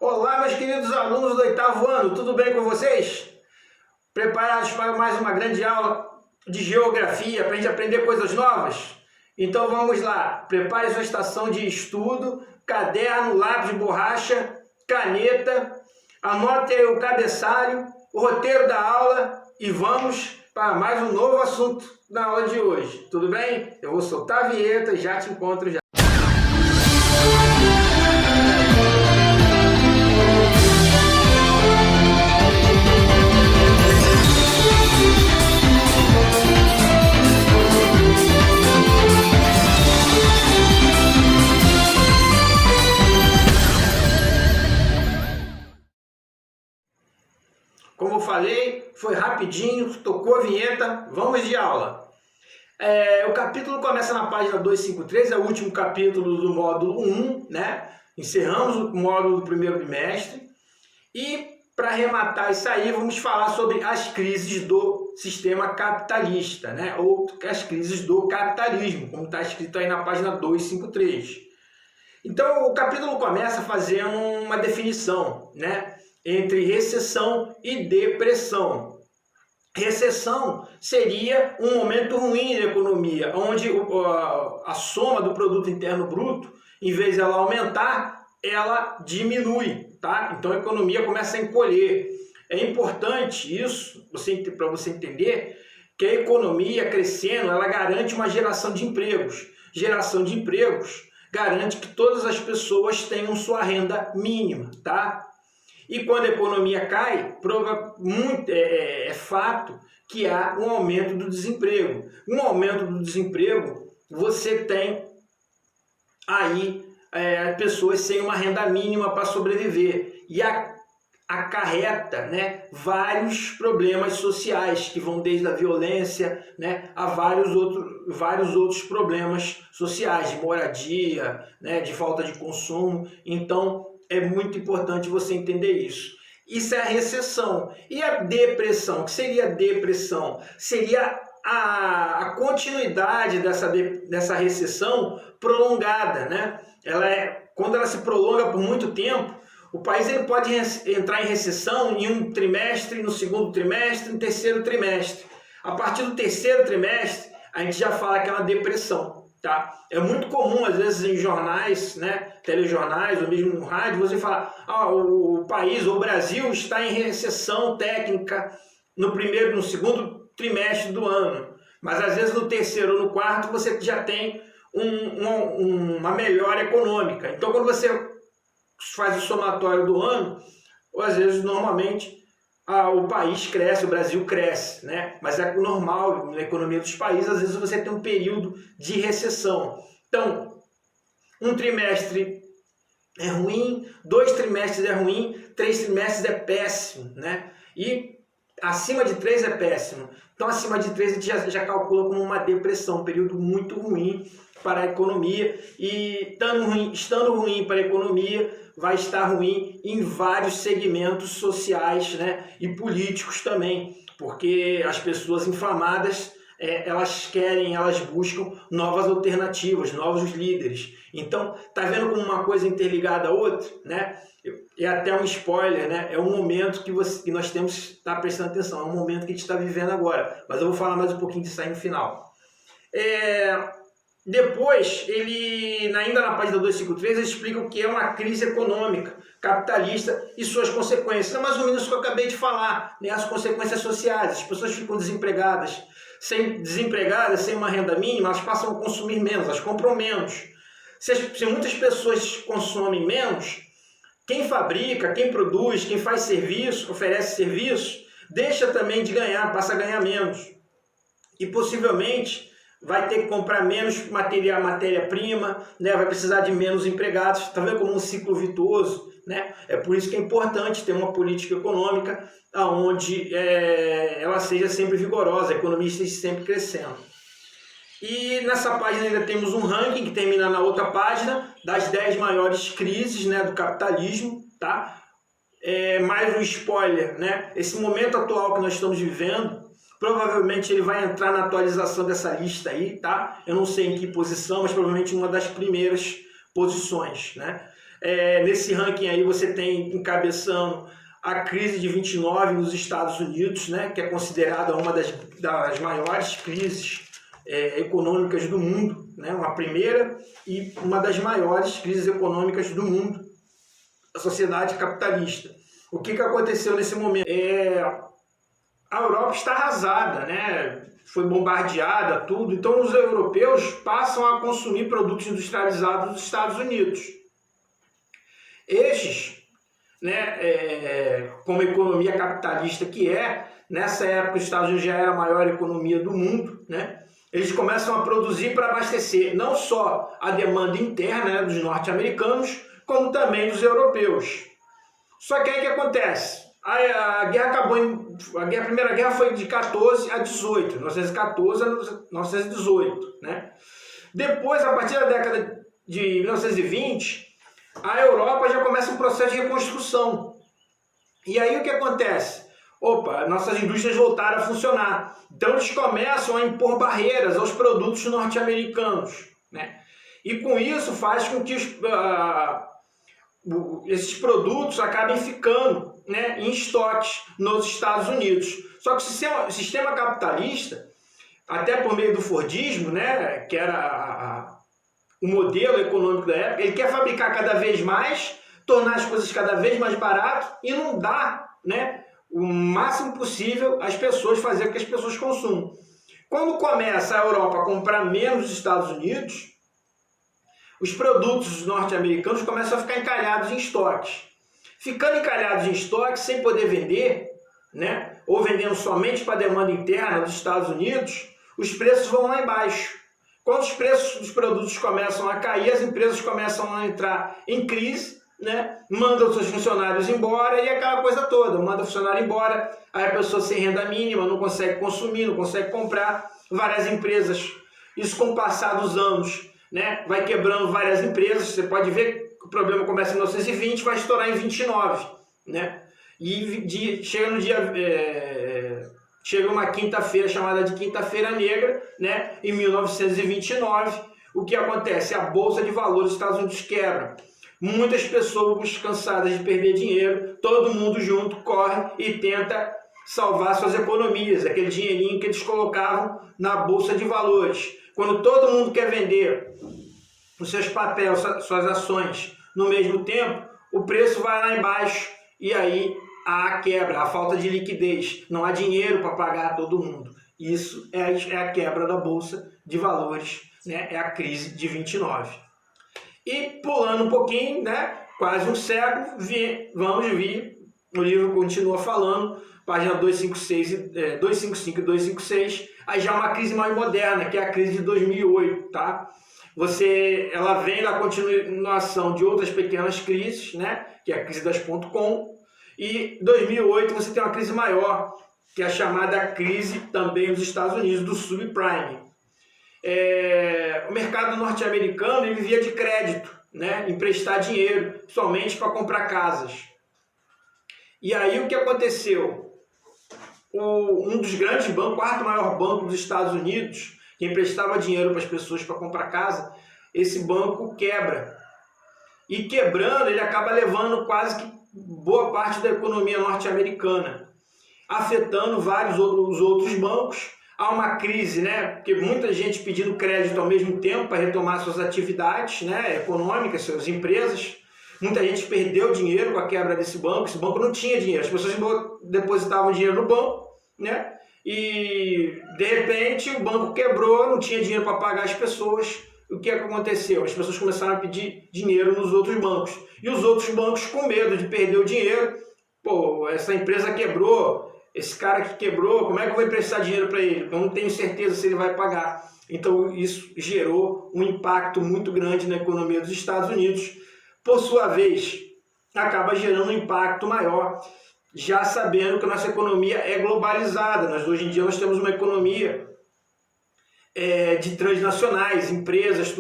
Olá, meus queridos alunos do 8º ano, tudo bem com vocês? Preparados para mais uma grande aula de geografia, para a gente aprender coisas novas? Então vamos lá, prepare sua estação de estudo, caderno, lápis, borracha, caneta, anote aí o cabeçalho, o roteiro da aula e vamos para mais um novo assunto na aula de hoje, tudo bem? Eu vou soltar a vinheta e já te encontro já. Como eu falei, foi rapidinho, tocou a vinheta, vamos de aula. O capítulo começa na página 253, é o último capítulo do módulo 1, né? Encerramos o módulo do primeiro bimestre. E para arrematar isso aí, vamos falar sobre as crises do sistema capitalista, né? Ou as crises do capitalismo, como está escrito aí na página 253. Então, o capítulo começa fazendo uma definição, né? Entre recessão e depressão. Recessão seria um momento ruim da economia, onde a soma do produto interno bruto, em vez de ela aumentar, ela diminui, tá? Então a economia começa a encolher. É importante isso, para você entender que a economia crescendo, ela garante uma geração de empregos. Geração de empregos garante que todas as pessoas tenham sua renda mínima, tá? E quando a economia cai, é fato que há um aumento do desemprego. Um aumento do desemprego, você tem aí pessoas sem uma renda mínima para sobreviver. E acarreta, né, vários problemas sociais, que vão desde a violência, né, a vários outros problemas sociais, de moradia, né, de falta de consumo. Então, é muito importante você entender isso. Isso é a recessão. E a depressão? O que seria a depressão? Seria a continuidade dessa recessão prolongada, né? Quando ela se prolonga por muito tempo, o país ele pode entrar em recessão em um trimestre, no segundo trimestre, no terceiro trimestre. A partir do terceiro trimestre, a gente já fala que é uma depressão. Tá? É muito comum, às vezes, em jornais, né, telejornais, ou mesmo no rádio, você falar o país, o Brasil, está em recessão técnica no segundo trimestre do ano. Mas, às vezes, no terceiro ou no quarto, você já tem uma melhora econômica. Então, quando você faz o somatório do ano, ou, às vezes, normalmente, o país cresce, o Brasil cresce, né? Mas é normal na economia dos países, às vezes você tem um período de recessão. Então, um trimestre é ruim, 2 trimestres é ruim, 3 trimestres é péssimo, né? E acima de 3 é péssimo. Então, acima de 3 a gente já calcula como uma depressão, um período muito ruim para a economia. E estando ruim para a economia, vai estar ruim em vários segmentos sociais, né, e políticos também, porque as pessoas inflamadas, elas buscam novas alternativas, novos líderes. Então, tá vendo como uma coisa interligada à outra, né? É até um spoiler, né? É um momento que nós temos que estar prestando atenção, é um momento que a gente está vivendo agora, mas eu vou falar mais um pouquinho disso aí no final. Depois, ainda na página 253, ele explica o que é uma crise econômica, capitalista e suas consequências. É mais ou menos o que eu acabei de falar, né? As consequências sociais. As pessoas ficam desempregadas, sem uma renda mínima, elas passam a consumir menos, elas compram menos. Se muitas pessoas consomem menos, quem fabrica, quem produz, quem faz serviço, oferece serviço, deixa também de ganhar, passa a ganhar menos. E possivelmente vai ter que comprar menos matéria-prima, né? Vai precisar de menos empregados. Está vendo como um ciclo virtuoso, né? É por isso que é importante ter uma política econômica onde ela seja sempre vigorosa, a economia esteja sempre crescendo. E nessa página ainda temos um ranking que termina na outra página das 10 maiores crises, né, do capitalismo, tá? Mais um spoiler, né? Esse momento atual que nós estamos vivendo, provavelmente ele vai entrar na atualização dessa lista aí, tá? Eu não sei em que posição, mas provavelmente uma das primeiras posições, né? Nesse ranking aí você tem encabeçando a crise de 29 nos Estados Unidos, né, que é considerada uma das maiores crises econômicas do mundo, né, uma primeira e uma das maiores crises econômicas do mundo, a sociedade capitalista. O que aconteceu nesse momento? A Europa está arrasada, né? Foi bombardeada, tudo. Então os europeus passam a consumir produtos industrializados dos Estados Unidos. Estes, né, como economia capitalista que nessa época os Estados Unidos já era a maior economia do mundo, né? Eles começam a produzir para abastecer não só a demanda interna, né, dos norte-americanos, como também dos europeus. Só que aí o que acontece? A guerra acabou a Primeira Guerra foi de 14 a 18, 1914 a 1918, né? Depois, a partir da década de 1920, a Europa já começa um processo de reconstrução. E aí o que acontece? Nossas indústrias voltaram a funcionar. Então eles começam a impor barreiras aos produtos norte-americanos, né? E com isso faz com que esses produtos acabem ficando, né, em estoques nos Estados Unidos. Só que o sistema capitalista, até por meio do Fordismo, né, que era o modelo econômico da época, ele quer fabricar cada vez mais, tornar as coisas cada vez mais baratas e não dar, né, o máximo possível às pessoas, fazer com que as pessoas consumam. Quando começa a Europa a comprar menos dos Estados Unidos, os produtos norte-americanos começam a ficar encalhados em estoques. Ficando encalhados em estoques, sem poder vender, né, ou vendendo somente para a demanda interna dos Estados Unidos, os preços vão lá embaixo. Quando os preços dos produtos começam a cair, as empresas começam a entrar em crise, né, mandam seus funcionários embora e aquela coisa toda. Manda o funcionário embora, aí a pessoa sem renda mínima não consegue consumir, não consegue comprar. Várias empresas, isso com o passar dos anos, né, vai quebrando várias empresas. Você pode ver que o problema começa em 1920, vai estourar em 29, né? E chega uma quinta-feira chamada de Quinta-feira Negra, né? Em 1929, o que acontece? A Bolsa de Valores dos Estados Unidos quebra. Muitas pessoas cansadas de perder dinheiro, todo mundo junto corre e tenta salvar suas economias, aquele dinheirinho que eles colocavam na Bolsa de Valores. Quando todo mundo quer vender os seus papéis, suas ações no mesmo tempo, o preço vai lá embaixo e aí há a quebra, a falta de liquidez, não há dinheiro para pagar a todo mundo. Isso é a quebra da Bolsa de Valores, né? É a crise de 29. E pulando um pouquinho, né? Quase um século, vamos ver, o livro continua falando, página 255 e 256, aí já uma crise mais moderna, que é a crise de 2008, tá? Ela vem da continuação de outras pequenas crises, né? Que é a crise das .com, e em 2008 você tem uma crise maior, que é a chamada crise também dos Estados Unidos, do subprime. O mercado norte-americano ele vivia de crédito, né? Emprestar dinheiro, somente para comprar casas. E aí o que aconteceu? Um dos grandes bancos, o quarto maior banco dos Estados Unidos, que emprestava dinheiro para as pessoas para comprar casa, esse banco quebra. E quebrando, ele acaba levando quase que boa parte da economia norte-americana, afetando vários outros bancos. Há uma crise, né? Porque muita gente pedindo crédito ao mesmo tempo para retomar suas atividades, né, econômicas, suas empresas. Muita gente perdeu dinheiro com a quebra desse banco. Esse banco não tinha dinheiro. As pessoas depositavam dinheiro no banco, né? E de repente o banco quebrou, não tinha dinheiro para pagar as pessoas. O que aconteceu? As pessoas começaram a pedir dinheiro nos outros bancos. E os outros bancos, com medo de perder o dinheiro, essa empresa quebrou, esse cara que quebrou, como é que eu vou emprestar dinheiro para ele? Eu não tenho certeza se ele vai pagar. Então isso gerou um impacto muito grande na economia dos Estados Unidos. Por sua vez, acaba gerando um impacto maior, já sabendo que a nossa economia é globalizada. Hoje em dia nós temos uma economia de transnacionais, empresas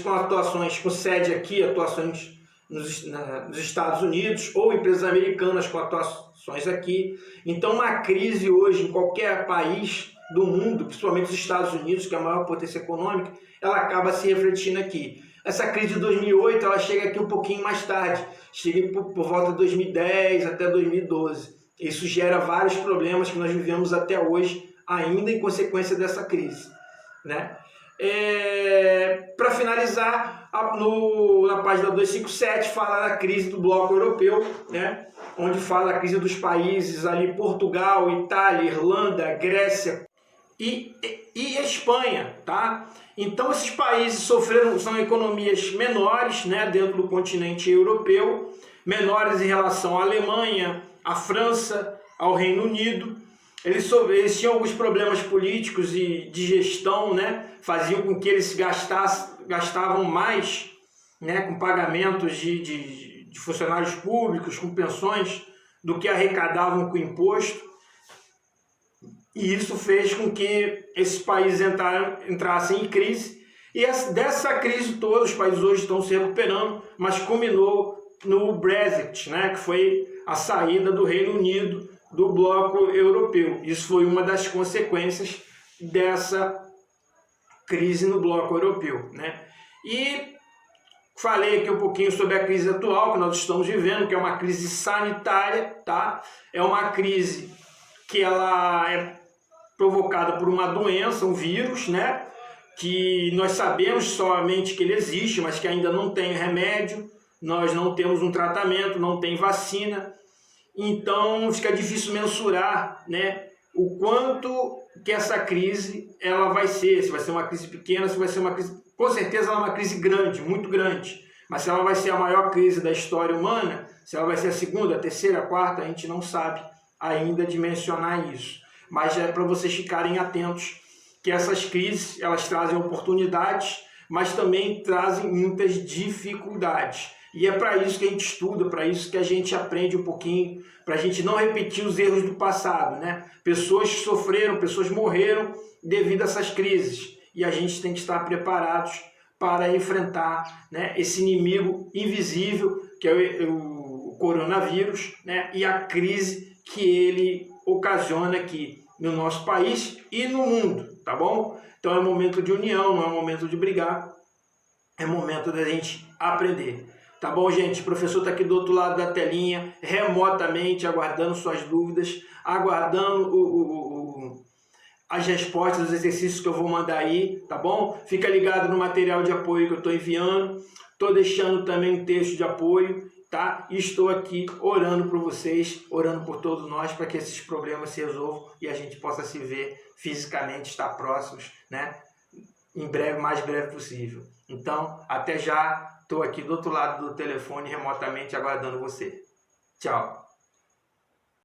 com atuações, com sede aqui, atuações nos Estados Unidos, ou empresas americanas com atuações aqui. Então uma crise hoje em qualquer país do mundo, principalmente os Estados Unidos, que é a maior potência econômica, ela acaba se refletindo aqui. Essa crise de 2008 ela chega aqui um pouquinho mais tarde, chega por volta de 2010 até 2012. Isso gera vários problemas que nós vivemos até hoje, ainda em consequência dessa crise, né? Para finalizar, na página 257 fala da crise do bloco europeu, né? Onde fala da crise dos países ali, Portugal, Itália, Irlanda, Grécia e Espanha, tá? Então esses países são economias menores, né, dentro do continente europeu, menores em relação à Alemanha, à França, ao Reino Unido. Eles tinham alguns problemas políticos e de gestão, né, faziam com que eles gastavam mais, né, com pagamentos de funcionários públicos, com pensões, do que arrecadavam com imposto. E isso fez com que esses países entrassem em crise. E dessa crise toda, os países hoje estão se recuperando, mas culminou no Brexit, né, que foi a saída do Reino Unido do bloco europeu. Isso foi uma das consequências dessa crise no bloco europeu, né? E falei aqui um pouquinho sobre a crise atual que nós estamos vivendo, que é uma crise sanitária, tá? É uma crise que ela é provocada por uma doença, um vírus, né? Que nós sabemos somente que ele existe, mas que ainda não tem remédio, nós não temos um tratamento, não tem vacina. Então fica difícil mensurar, né, o quanto que essa crise ela vai ser, se vai ser uma crise pequena, se vai ser uma crise, com certeza ela é uma crise grande, muito grande, mas se ela vai ser a maior crise da história humana, se ela vai ser a segunda, a terceira, a quarta, a gente não sabe ainda dimensionar isso, mas é para vocês ficarem atentos que essas crises elas trazem oportunidades, mas também trazem muitas dificuldades. E é para isso que a gente estuda, para isso que a gente aprende um pouquinho, para a gente não repetir os erros do passado, né? Pessoas sofreram, pessoas morreram devido a essas crises. E a gente tem que estar preparados para enfrentar, né, esse inimigo invisível, que é o coronavírus, né, e a crise que ele ocasiona aqui no nosso país e no mundo, tá bom? Então é um momento de união, não é um momento de brigar, é momento da gente aprender. Tá bom, gente? O professor está aqui do outro lado da telinha, remotamente, aguardando suas dúvidas, aguardando as respostas dos exercícios que eu vou mandar aí, tá bom? Fica ligado no material de apoio que eu estou enviando. Estou deixando também um texto de apoio, tá? E estou aqui orando por vocês, orando por todos nós, para que esses problemas se resolvam e a gente possa se ver fisicamente, estar próximos, né? Em breve, mais breve possível. Então, até já. Estou aqui do outro lado do telefone, remotamente, aguardando você. Tchau.